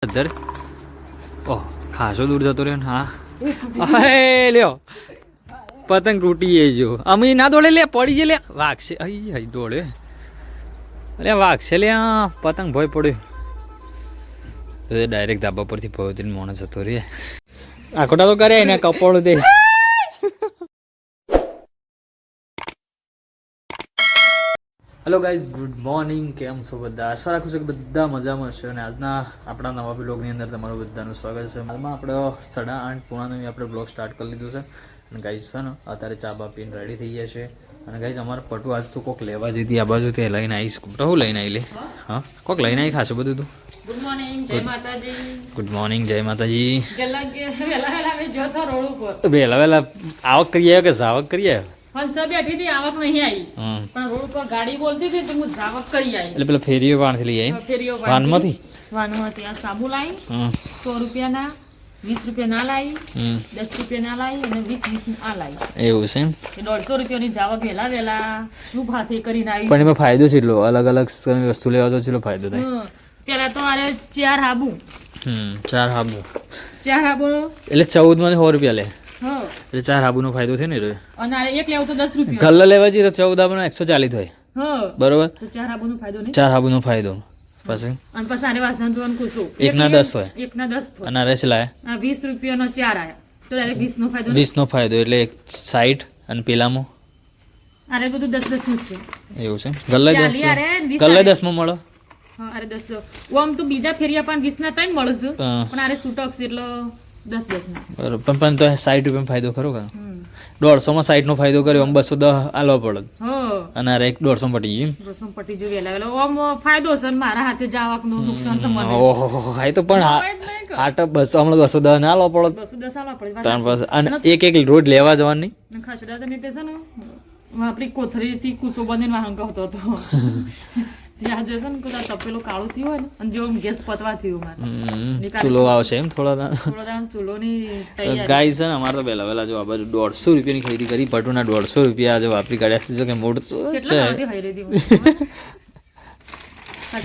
અધર ઓહ ખાસો દૂર જતો રહ્યો ને. હા લ્યો પતંગ તૂટી જાય જો અમે ના દોડે લે પડી જાય લે વાગશે અહીં અહીં દોડે અરે વાગશે લે પતંગ ભય પડ્યો ડાયરેક્ટ ધાબા પરથી ભવતીને મોણ જતો રે આખોટા તો કરે ને કપોળ દે. હેલો ગાઈઝ ગુડ મોર્નિંગ, કેમ છો બધા? આશા રાખું છું કે બધા મજામાં હશે અને આજના આપણા નવા બ્લોગની અંદર તમારું બધાનું સ્વાગત છે. હાલમાં આપણે 8:30 પોણા 9 આપણે બ્લોગ સ્ટાર્ટ કરી લીધું છે અને ગાઈઝ છે ને અત્યારે ચા બા પીને રેડી થઈ ગયા છે અને ગાઈઝ અમારે પટુ આજ તો કોક લેવા જતી આ બાજુ તે લઈને આવીશ. હું લઈને આવી લે હા કોક લઈને આવી ખાશું બધું તું. ગુડ મોર્નિંગ, જય માતાજી. ગુડ મોર્નિંગ, જય માતાજી. રોડ વહેલા વહેલા આવક કરી આવ્યો કે જાવક કરી આવ્યો? બેઠી હતી, આવક નહીં આવી પણ રોડ પર ગાડી બોલતી હતી તો હું જાવક કરી આવી. એટલે પેલા ફેરીઓ વાણથી લઈ આવી ફેરીઓ વાનમાંથી વાનમાંથી આ સાબુ લાવી 100 રૂપિયાના, 20 રૂપિયા ના લાવી, 10 રૂપિયા ના લાવી અને 20 આ લાવી. એવું છે 150 રૂપિયાની જાવક વહેલા વહેલા શુભ હાથે કરીને આવી. પણ એમાં ફાયદો છે એટલો અલગ અલગ વસ્તુ લેવા તો ચેટલો ફાયદો થાય? પેલા તો આરે 4 હાબુ 4 હાબુ એટલે 14 માં 100 રૂપિયા લે એટલે 4 હાબુનો ફાયદો છે ને. અને આરે એક લેવું તો 10 રૂપિયા. ગલ્લા લેવા જઈએ તો 14 હાબુનો 140 થાય બરોબર. તો 4 હાબુનો ફાયદો નહીં. 4 હાબુનો ફાયદો પછી અને પછી આરે વાસણ ધોવાનું કુસો એક ના 10 હોય. એક ના 10 થાય અને રેસ લાય 20 રૂપિયાનો 4 આયા તો ડાયરેક્ટ 20 નો ફાયદો. 20 નો ફાયદો એટલે 60 અને પેલામાં આરે બધું 10 નું જ છે. એવું છે ગલ્લા 10 ગલ્લા 10 માં મળે. હા અરે 10 લો ઓમ તો બીજા ફેરિયા પણ 20 ના ત્રણ મળે છે પણ આરે છૂટક છે એટલે 10 ના બરોબર. પણ તો 60 રૂપિયા ફાયદો ખરો કા? 150 માં 60 નો ફાયદો કર્યો આમ 210 આલવા પડે અને આ એક 150 પટી ગયું. 200 પટી જો વેલા વેલા ઓમ ફાયદો છે ને મારા હાથે જાવક નું નુકસાન છે મને. ઓહો આ તો પણ આટ 200 હમણાં 210 ના આલવા પડે. 210 આલવા પડે ત્રણ પાસે અને એક રોજ લેવા જવાની ને ખાચડા તમે તે છે ને આપણી કોથળી થી કુસો બનીને વાહન કહતો હતો જ્યાં જશે ને કદાચ તપેલું કાળું થયું હોય ને અને જો ગેસ પતવા થયું મારે ચૂલો આવશે એમ થોડા ચૂલોની તૈયારી. ગાય છે ને અમારે તો પહેલા પહેલા જો આ બાજુ 150 રૂપિયાની ખરીદી કરી પટુના 150 રૂપિયા જો વાપરી કાઢ્યા છે કે મોડ તો છે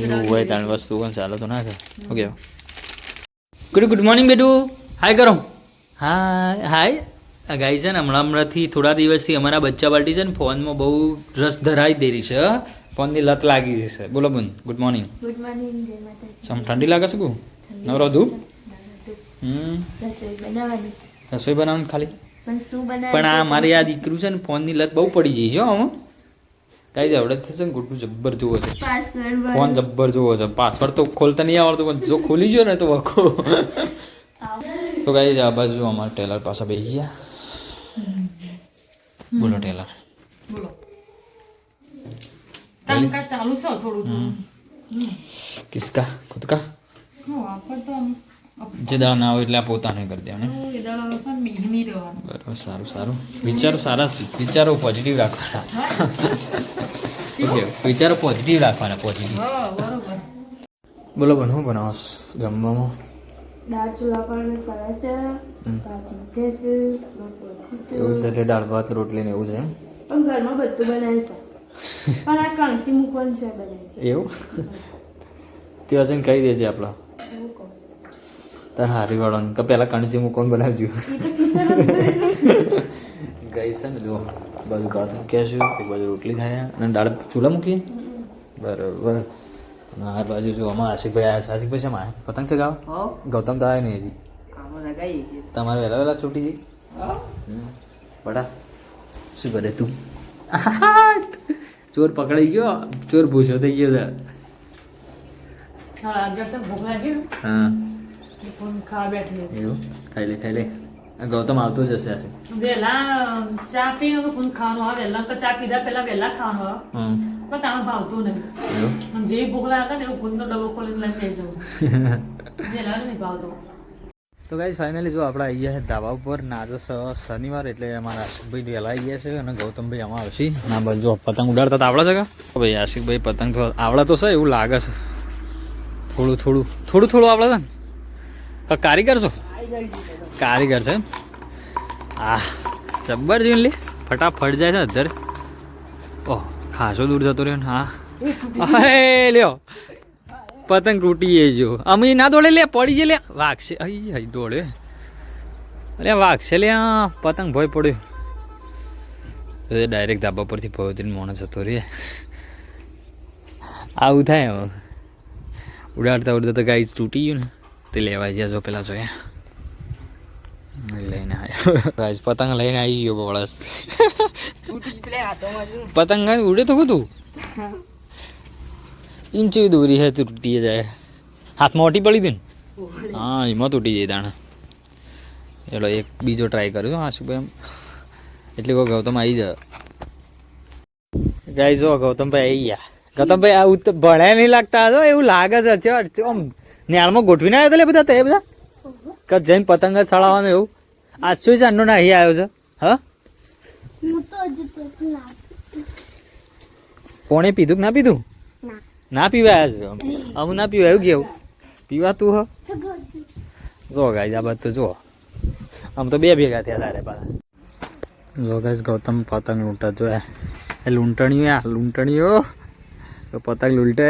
એવું હોય ત્રણ વસ્તુ પણ ચાલે તો ના છે. ઓકે ગુડ મોર્નિંગ બેટુ હાય કરો. હાય હાય આ ગાય છે ને હમણાંથી થોડા દિવસથી અમારા બચ્ચા પાર્ટી છે ને ફોનમાં બહુ રસ ધરાવી દે રહી છે. ફોનની લત લાગી છે. બોલો બોન ગુડ મોર્નિંગ. ગુડ મોર્નિંગ, જય માતાજી. સમ ઠંડી લાગે છે કુ નવરો ધૂપ રસોઈ બનાવવાની છે રસોઈ બનાવવાનું ખાલી પણ શું બનાવે પણ આ મારે આ દીકરું છે ને ફોનની લત બહુ પડી ગઈ છે હો. કાંઈ જ આવડત થશે ને ગુટું જબ્બર જોવો છે પાસવર્ડ ફોન જબ્બર જોવો છે. પાસવર્ડ તો ખોલતા નહીં આવડતું પણ જો ખોલી ગયો ને તો વખો. તો કાંઈ જ આ બાજુ અમારા ટેલર પાસે બેસી ગયા. બોલો ટેલર બોલો કામકાજ ચાલુ છે થોડું થોડું. કિસકા ખુદ કા આપણે તો જે દાડા ના હોય એટલે આ પોતાને કરી દેવાનું. એ દાડો છે ને બિહની રહેવાનું. બરાબર સારું સારું વિચારો સારા વિચારો પોઝિટિવ રાખવાના. ઓકે વિચારો પોઝિટિવ રાખવાના પોઝિટિવ. બરોબર. બોલો બોલો શું બનાવો જમવામાં? દાળ ચૂલા પર ચડે છે ભાત મૂકે છે રોટલો ખીચું. એવું છે એટલે દાળ ભાત રોટલી ને એવું છે એમ? પણ ઘરમાં બધું બનાવે છે પણ આ કણસી મૂકવાનું છે બનાવી એવું ત્યાં જઈને કહી દેજે આપણે તાર હારી વાળાને કે પહેલાં કણચી મૂકવાનું બનાવજો. ગઈ છે ને જો બાજુ ભાત મૂક્યા છે એક બાજુ રોટલી થાય અને દાળ ચૂલા મૂકીએ બરાબર. અને આ બાજુ જો આમાં આશિકભાઈ આવ્યા છે. આશિકભાઈ છે માં પતંગ ચગાવો? ગૌતમ તો આવ્યો નહીં હજી. તમારે વહેલા વહેલા છૂટી જઈ બડા શું કરે તું? ચોર પકડાઈ ગયો, ચોર ભૂસો થઈ ગયો. ભૂખ લાગી હા ફોન ખા બેઠી એવું ખાઈ લે ખાઈ લે. આ ગૌતમ આવતો જ હશે. વહેલા ચા પીને ફોન ખાવાનું આવે વહેલા તો ચા પીધા પહેલા વહેલા ખાવાનું આવે પણ તાણે ભાવતું નહીં. અને જે ભૂખ લાગે ને એવું ફોનનો ડબ્બો ખોલીને લઈને જઈ જવું વહેલા નહીં ભાવતો. તો ગાઈઝ ફાઇનલી જો આપણે આવી ગયા છે ધાબા ઉપર ને આજે શનિવાર એટલે અમારા આશિકભાઈ વહેલા આવી ગયા છે અને ગૌતમભાઈ આમાં આવશે. ના બસ જો પતંગ ઉડાડતા તો આવડે છે કે ભાઈ? આશિકભાઈ પતંગ તો આવડે તો છે એવું લાગે છે. થોડું થોડું થોડું થોડું આવડે છે ને કારીગર છો? કારીગર છે આ જબ્બર જોઈને લે ફટાફટ જાય છે અધર. ઓહ ખાસો દૂર જતો રહ્યો ને. હા લ્યો પતંગ તૂટી જો અમે ના દોડે લે પડી જે લે વાગશે અઈ હઈ દોડે અરે વાગશે લે પતંગ ભય પડ્યો ડાયરેક્ટ ધાબા પરથી પહોંચીને માણસ હતો રે આવું થાય હવે ઉડાડતા ઉડતા તો ગાઈસ તૂટી ગયું ને તે લેવા ગયા જો પેલા જોયા લઈને આવ્યો ગાઈસ પતંગ લઈને આવી ગયો બળસ પતંગ ઉડે તો કું ઇંચી દોરી હે તૂટી જાય હાથમાં ઓટી પડી હતી ને હા એમાં તૂટી જાય દાણા એટલે એક બીજો ટ્રાય કર્યો હા શું એમ એટલે કહો ગૌતમ આવી જાય ગાઈ જો ગૌતમભાઈ આવી ગયા ગૌતમભાઈ આ ભણ્યા નહીં લાગતા હતો એવું લાગે છે આમ ન્યાલમાં ગોઠવીને આવ્યો તો બધા તે બધા કે જઈને પતંગ જ ચડાવવાનું એવું આજ શું છે આનો ના અહીં આવ્યો છે હા કોણે પીધું કે ના પીધું ના પીવાય છે અમુક ના પીવાય એવું કેવું પીવાતું હ જો ગાઈ આ બધું જો આમ તો બે ભેગા થયા તારે પાછા જો ગાઈસ ગૌતમ પતંગ લૂંટા જોયા એ લૂંટણીઓ લૂંટણીઓ પતંગ લૂંટે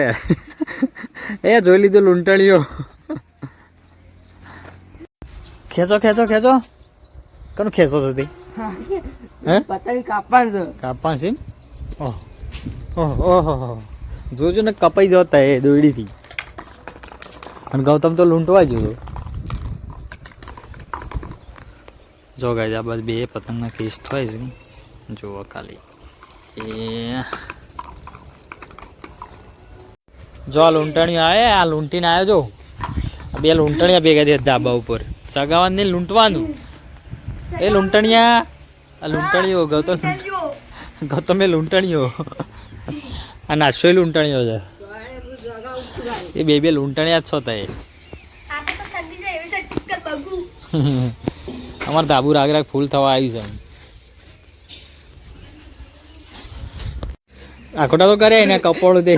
એ જોઈ લીધું લૂંટણીઓ ખેંચો ખેંચો ખેંચો કનું ખેંચો છે તે હે પતંગ કાપવા છે કાપવા છે ઓહ ઓહો જોજો ને કપાઈ જતા એ દોડીથી અને ગૌતમ તો લૂંટવા જોયો જો ગાય આ બાજુ બે પતંગના કેસ થાય છે જુઓ ખાલી એ જો આ લૂંટણી આવે આ લૂંટીને આવ્યો જો બે લૂંટણીયા ભેગા થયા ધાબા ઉપર સગાવાનું નહીં લૂંટવાનું એ લૂંટણીયા આ લૂંટણીઓ ગૌતમ એ લૂંટણીઓ આ નાસ્તો લૂંટણીઓ છે એ બે લૂંટણીયા જ છો તા એ અમારે ધાબુ રાગ રાગ ફૂલ થવા આવ્યું છે આખોટા તો કરે ને કપોળું દે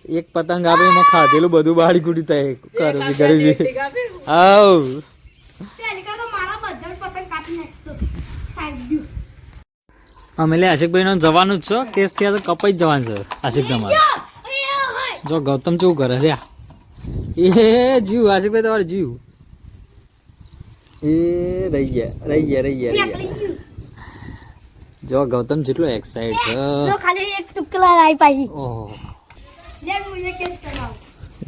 એક પતંગ આપે એમાં ખાધેલું બધું બાળી કુડી થાય કરું ઘરે આવ અમે લે આશિકભાઈ નો જવાનું જ છો કેસ થયા તો કપાઈ જ જવાનું છે આશિક તમારે જો ગૌતમ શું કરે છે એ જીવ આશિકભાઈ તમારે જીવ એ રહી ગયા જો ગૌતમ જેટલો એક્સાઇટ છે ખાલી એક ટુકડા આવી પાછી ઓહ જ્યાં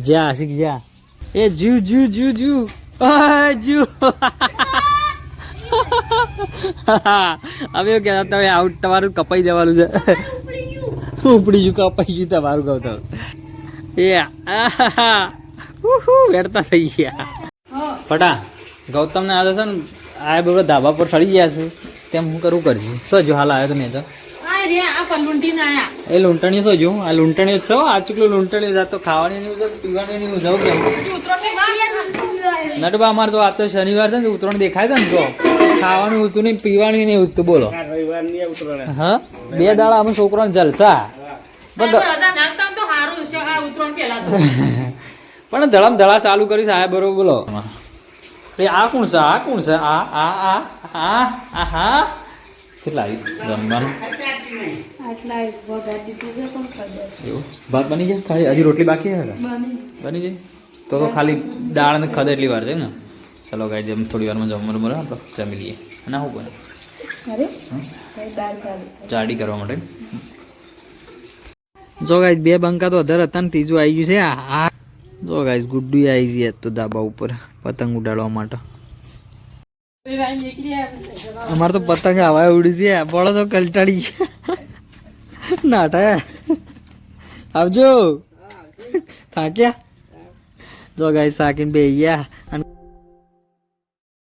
જા આશિક જા એ જીવ જીવ જીવ જીવ આ જીવ હવે કહેતા તમે આઉટ તમારું કપાઈ જવાનું છે ઉપડી ગયું કપાઈ ગયું તમારું ગૌતમ એ વેડતા થઈ ગયા ફટા ગૌતમ ને આજે છે ને આ બધા ધાબા પર ચડી ગયા છે તેમ હું કરવું કરજો શું જો હાલ આવ્યો તમે તો એ લૂંટણી શું જો આ લૂંટણી જ છો આ ચૂકલું લૂંટણી જ તો ખાવાની નહીં પીવાની નહીં જવું કેમ નટબા અમારે તો આ તો શનિવાર છે ને ઉત્તરાયણ દેખાય છે ને જો ખાવાનું ઉતું નહીં પીવાનું નહીં ઉતું બોલો હા 2 દાડા અમે છોકરાને જલસા પણ ધડામ ધડા ચાલુ કરી સાહેબ બરોબર બોલો આ કોણ છે આ કોણ છે આ કેટલા જમવાનું એવું ભાત બની ગયા ખાલી હજી રોટલી બાકી છે બની ગઈ તો ખાલી દાળ ને ખદ એટલી વાર છે ને ચલો ગાઈ જેમ થોડી વારમાં જમવાનું મળે આપણે જમી લઈએ અને શું બને ચાડી કરવા માટે જો ગાઈસ 2 બંકા તો અધર હતા ને ત્રીજું આવી ગયું છે આ જો ગાઈસ ગુડ્ડુ આવી ગઈ તો ધાબા ઉપર પતંગ ઉડાડવા માટે અમારે તો પતંગ હવા ઉડી છે બળો તો કંટાળી નાટા આવજો થાક્યા જો ગાઈસ સાકીને બે ગયા અને